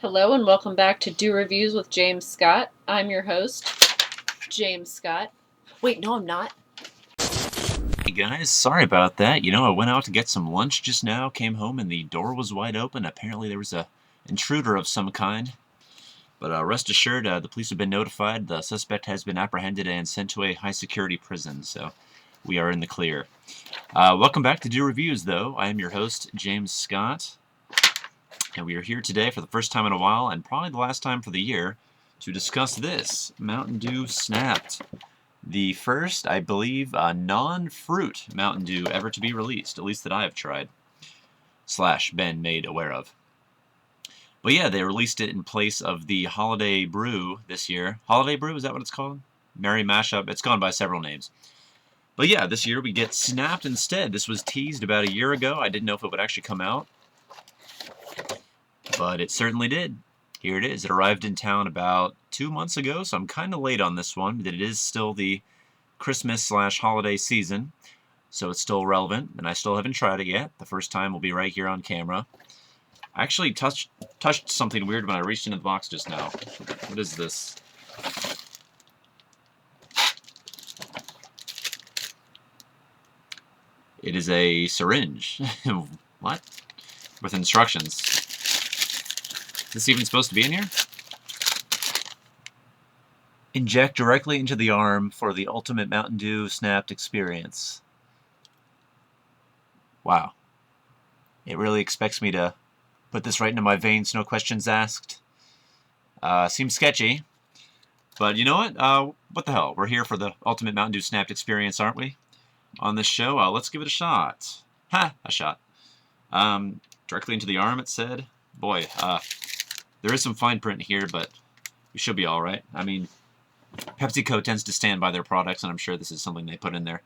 Hello and welcome back to Do Reviews with James Scott. I'm your host, James Scott. Wait, no, I'm not. Hey guys, sorry about that. I went out to get some lunch just now, came home, and the door was wide open. Apparently there was a intruder of some kind. But rest assured, the police have been notified. The suspect has been apprehended and sent to a high-security prison, so we are in the clear. Welcome back to Do Reviews, though. I am your host, James Scott. And we are here today for the first time in a while, and probably the last time for the year, to discuss this, Mountain Dew Snapped. The first, I believe, non-fruit Mountain Dew ever to be released, at least that I have tried, / been made aware of. But yeah, they released it in place of the Holiday Brew this year. Holiday Brew, is that what it's called? Merry Mashup, it's gone by several names. But yeah, this year we get Snapped instead. This was teased about a year ago. I didn't know if it would actually come out, but it certainly did. Here it is. It arrived in town about 2 months ago, so I'm kind of late on this one, but it is still the Christmas / holiday season, so it's still relevant, and I still haven't tried it yet. The first time will be right here on camera. I actually touched something weird when I reached into the box just now. What is this? It is a syringe. What? With instructions. Is this even supposed to be in here? Inject directly into the arm for the ultimate Mountain Dew Snapped experience. Wow. It really expects me to put this right into my veins, no questions asked. Seems sketchy. But you know what? What the hell? We're here for the ultimate Mountain Dew Snapped experience, aren't we? On this show, let's give it a shot. Ha! A shot. Directly into the arm, it said. Boy, there is some fine print here, but we should be alright. I mean, PepsiCo tends to stand by their products, and I'm sure this is something they put in there.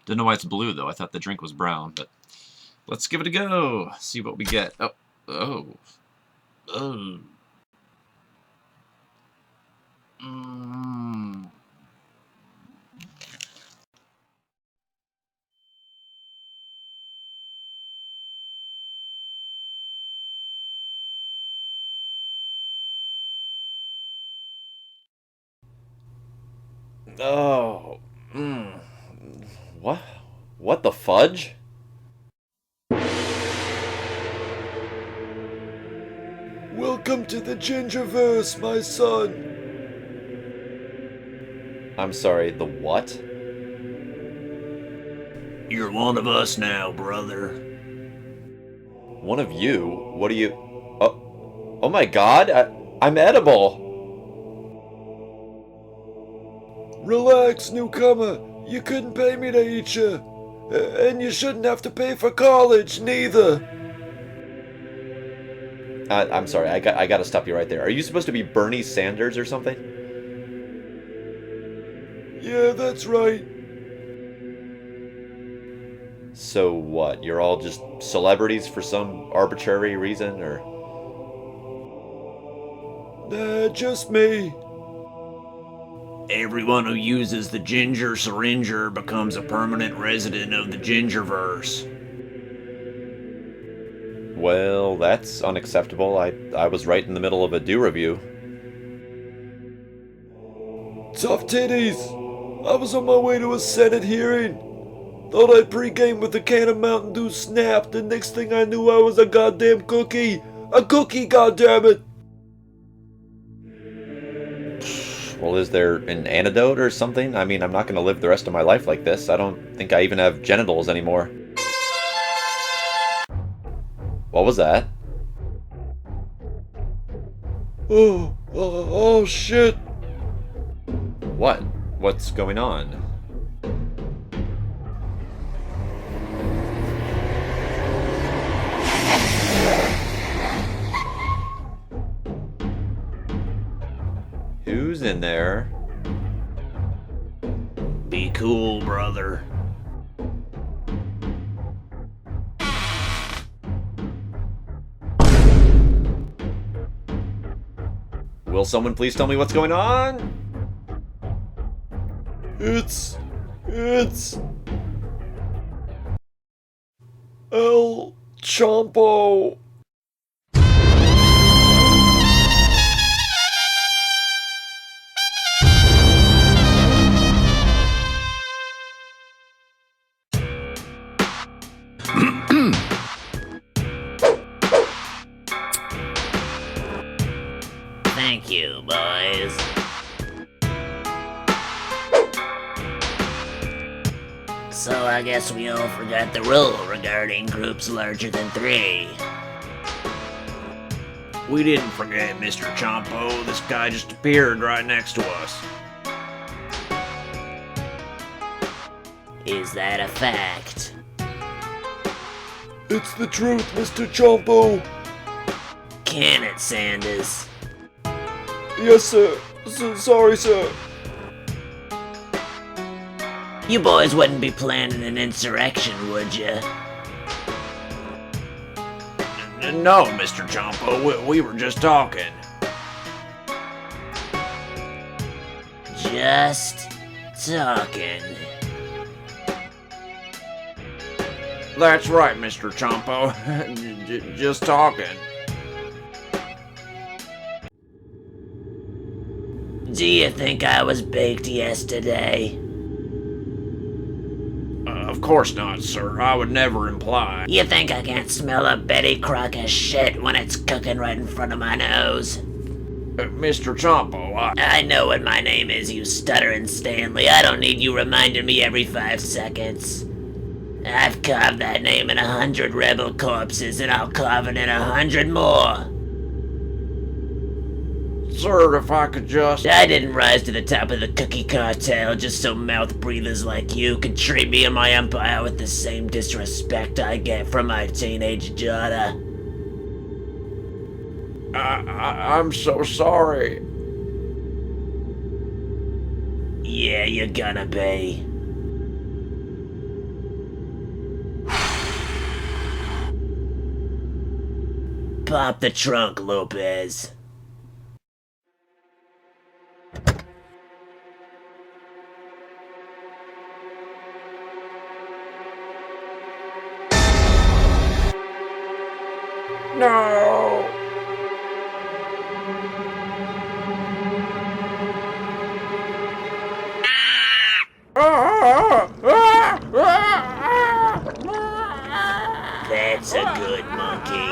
Don't know why it's blue, though. I thought the drink was brown, but let's give it a go. See what we get. Oh. Oh. What? What the fudge? Welcome to the Gingerverse, my son. I'm sorry, the what? You're one of us now, brother. One of you? What are you... Oh my god, I'm edible! Relax, newcomer. You couldn't pay me to eat you. And you shouldn't have to pay for college, neither. I'm sorry, I gotta stop you right there. Are you supposed to be Bernie Sanders or something? Yeah, that's right. So what, you're all just celebrities for some arbitrary reason, or...? Nah, just me. Everyone who uses the ginger syringer becomes a permanent resident of the Gingerverse. Well, that's unacceptable. I was right in the middle of a Do review. Tough titties. I was on my way to a Senate hearing. Thought I'd pregame with a can of Mountain Dew Snapped, and next thing I knew I was a goddamn cookie. A cookie, goddammit! Well, is there an antidote or something? I mean, I'm not going to live the rest of my life like this. I don't think I even have genitals anymore. What was that? Oh, shit. What? What's going on? Who's in there? Be cool, brother. Will someone please tell me what's going on? It's El Chompo. Thank you, boys. So I guess we all forgot the rule regarding groups larger than 3. We didn't forget, Mr. Chompo. This guy just appeared right next to us. Is that a fact? It's the truth, Mr. Chompo. Can it, Sanders? Yes, sir. Sorry, sir. You boys wouldn't be planning an insurrection, would you? No, Mr. Chompo, we were just talking. Just talking. That's right, Mr. Chompo. Just talking. Do you think I was baked yesterday? Of course not, sir. I would never imply. You think I can't smell a Betty Crocker shit when it's cooking right in front of my nose? Mr. Chompo, I know what my name is, you stutterin' Stanley. I don't need you reminding me every 5 seconds. I've carved that name in 100 rebel corpses, and I'll carve it in 100 more. Sir, if I could just... I didn't rise to the top of the cookie cartel just so mouth breathers like you could treat me and my empire with the same disrespect I get from my teenage daughter. I'm so sorry. Yeah, you're gonna be. Pop the trunk, Lopez. No! That's a good monkey.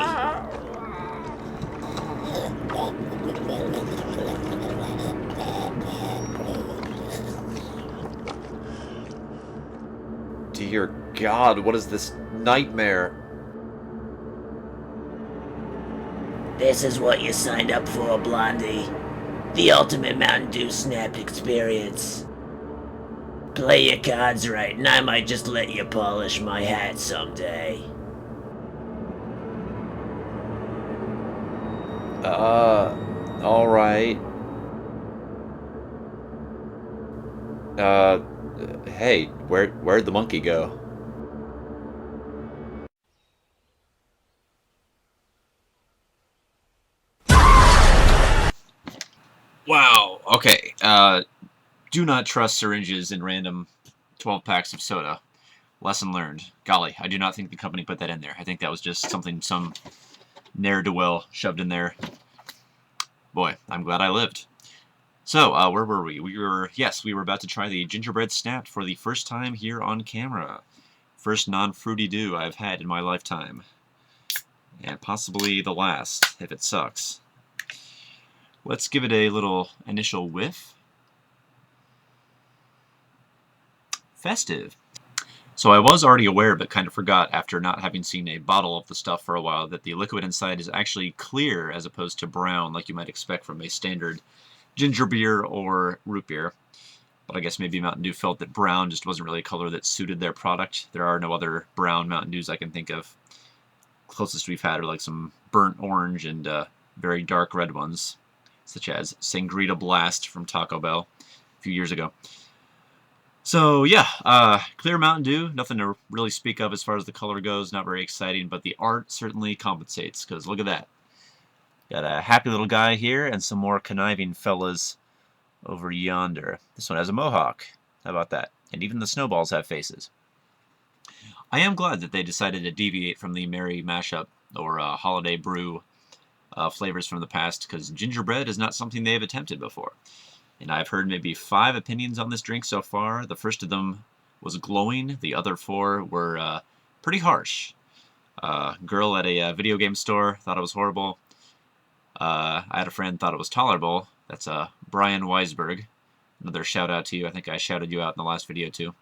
Dear God, what is this nightmare? This is what you signed up for, Blondie. The ultimate Mountain Dew Snap experience. Play your cards right, and I might just let you polish my hat someday. Alright. Hey, where'd the monkey go? Wow, okay. Do not trust syringes in random 12 packs of soda. Lesson learned. Golly, I do not think the company put that in there. I think that was just something some ne'er-do-well shoved in there. Boy, I'm glad I lived. So, where were we? We were about to try the gingerbread snap for the first time here on camera. First non-fruity dew I've had in my lifetime. And possibly the last, if it sucks. Let's give it a little initial whiff. Festive. So I was already aware, but kind of forgot after not having seen a bottle of the stuff for a while, that the liquid inside is actually clear as opposed to brown like you might expect from a standard ginger beer or root beer. But I guess maybe Mountain Dew felt that brown just wasn't really a color that suited their product. There are no other brown Mountain Dews I can think of. Closest we've had are like some burnt orange and very dark red ones, such as Sangrita Blast from Taco Bell a few years ago. So yeah, clear Mountain Dew, nothing to really speak of as far as the color goes, not very exciting, but the art certainly compensates, because look at that. Got a happy little guy here and some more conniving fellas over yonder. This one has a mohawk. How about that? And even the snowballs have faces. I am glad that they decided to deviate from the merry mashup or holiday brew flavors from the past, because gingerbread is not something they've attempted before. And I've heard maybe 5 opinions on this drink so far. The first of them was glowing. The other 4 were pretty harsh. Girl at a video game store thought it was horrible. I had a friend thought it was tolerable. That's Brian Weisberg. Another shout out to you. I think I shouted you out in the last video too.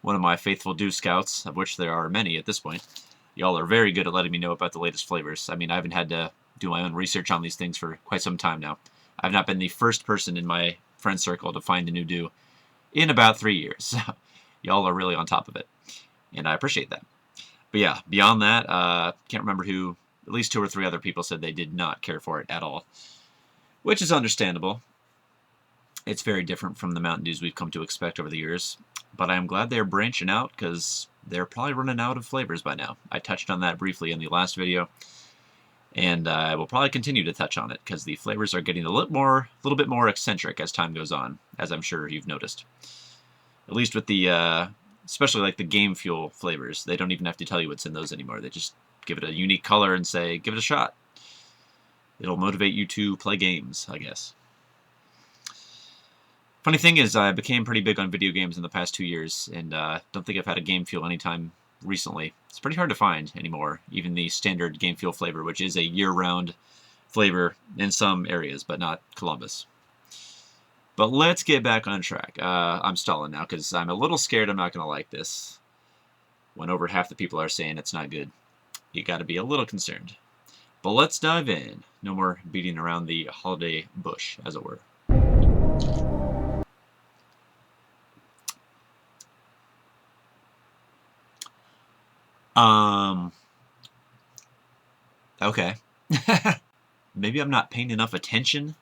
One of my faithful Dew Scouts, of which there are many at this point. Y'all are very good at letting me know about the latest flavors. I mean, I haven't had to do my own research on these things for quite some time now. I've not been the first person in my friend circle to find a new Dew in about 3 years. Y'all are really on top of it, and I appreciate that. But yeah, beyond that, can't remember who, at least 2 or 3 other people said they did not care for it at all, which is understandable. It's very different from the Mountain Dews we've come to expect over the years, but I'm glad they're branching out because they're probably running out of flavors by now. I touched on that briefly in the last video, and I will probably continue to touch on it because the flavors are getting a little bit more eccentric as time goes on, as I'm sure you've noticed. At least with the, especially like the Game Fuel flavors, they don't even have to tell you what's in those anymore. They just give it a unique color and say, give it a shot. It'll motivate you to play games, I guess. Funny thing is, I became pretty big on video games in the past 2 years, and don't think I've had a Game Fuel anytime recently. It's pretty hard to find anymore, even the standard Game Fuel flavor, which is a year-round flavor in some areas, but not Columbus. But let's get back on track. I'm stalling now because I'm a little scared I'm not going to like this. When over half the people are saying it's not good, you got to be a little concerned. But let's dive in. No more beating around the holiday bush, as it were. Okay. Maybe I'm not paying enough attention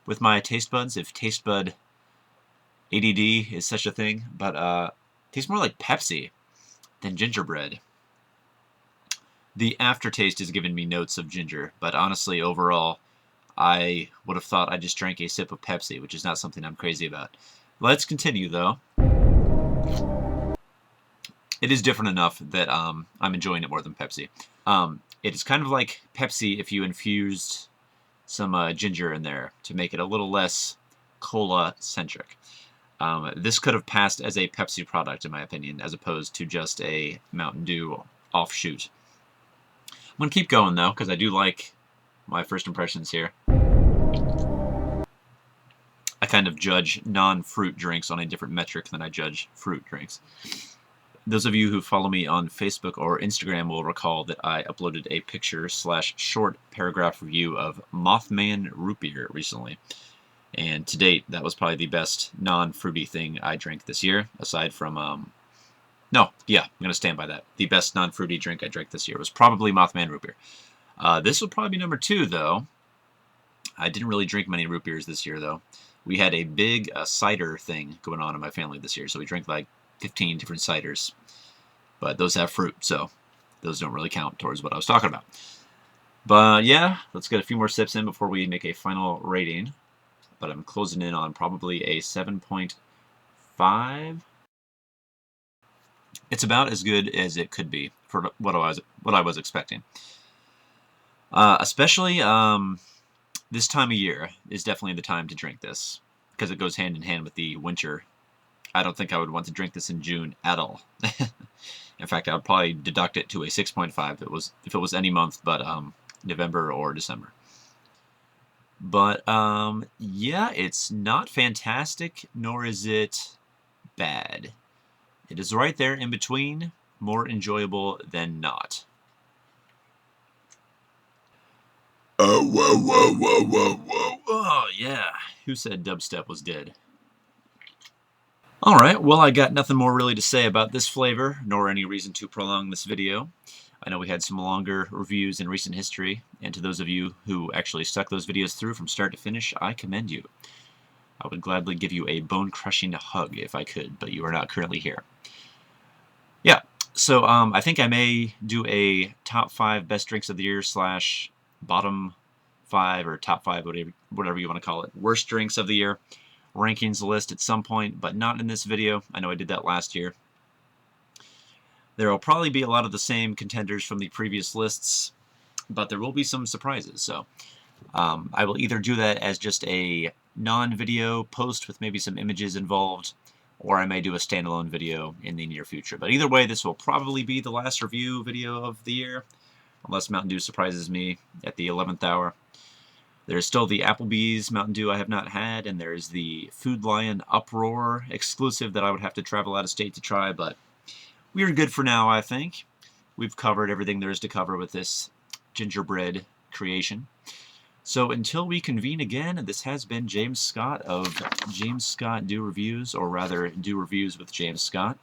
with my taste buds, if taste bud ADD is such a thing, but tastes more like Pepsi than gingerbread. The aftertaste is giving me notes of ginger, but honestly, overall, I would have thought I just drank a sip of Pepsi, which is not something I'm crazy about. Let's continue, though. It is different enough that I'm enjoying it more than Pepsi. It is kind of like Pepsi if you infused some ginger in there to make it a little less cola-centric. This could have passed as a Pepsi product, in my opinion, as opposed to just a Mountain Dew offshoot. I'm going to keep going, though, because I do like my first impressions here. I kind of judge non-fruit drinks on a different metric than I judge fruit drinks. Those of you who follow me on Facebook or Instagram will recall that I uploaded a picture/short paragraph review of Mothman Root Beer recently. And to date, that was probably the best non-fruity thing I drank this year, aside from, no, yeah, I'm going to stand by that. The best non-fruity drink I drank this year was probably Mothman Root Beer. This will probably be number 2, though. I didn't really drink many root beers this year, though. We had a big cider thing going on in my family this year, so we drank like 15 different ciders, but those have fruit, so those don't really count towards what I was talking about. But yeah, let's get a few more sips in before we make a final rating, but I'm closing in on probably a 7.5. It's about as good as it could be for what I was expecting. Especially this time of year is definitely the time to drink this, because it goes hand in hand with the winter. I don't think I would want to drink this in June at all. In fact, I would probably deduct it to a 6.5 if it was any month but November or December. But yeah, it's not fantastic, nor is it bad. It is right there in between, more enjoyable than not. Oh, whoa, whoa, whoa, whoa, whoa. Oh, yeah. Who said dubstep was dead? Alright, well, I got nothing more really to say about this flavor, nor any reason to prolong this video. I know we had some longer reviews in recent history, and to those of you who actually stuck those videos through from start to finish, I commend you. I would gladly give you a bone-crushing hug if I could, but you are not currently here. Yeah, so I think I may do a top 5 best drinks of the year / bottom 5 or top 5, whatever you want to call it, worst drinks of the year rankings list at some point, but not in this video. I know I did that last year. There will probably be a lot of the same contenders from the previous lists, but there will be some surprises. So I will either do that as just a non-video post with maybe some images involved, or I may do a standalone video in the near future. But either way, this will probably be the last review video of the year, unless Mountain Dew surprises me at the 11th hour. There's still the Applebee's Mountain Dew I have not had, and there's the Food Lion Uproar exclusive that I would have to travel out of state to try, but we're good for now, I think. We've covered everything there is to cover with this gingerbread creation. So until we convene again, this has been James Scott of James Scott Do Reviews, or rather, Do Reviews with James Scott.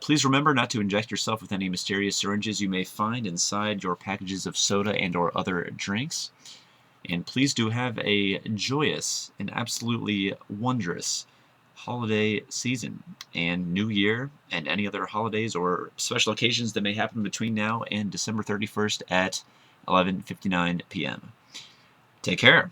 Please remember not to inject yourself with any mysterious syringes you may find inside your packages of soda and or other drinks. And please do have a joyous and absolutely wondrous holiday season and New Year and any other holidays or special occasions that may happen between now and December 31st at 11:59 p.m. Take care.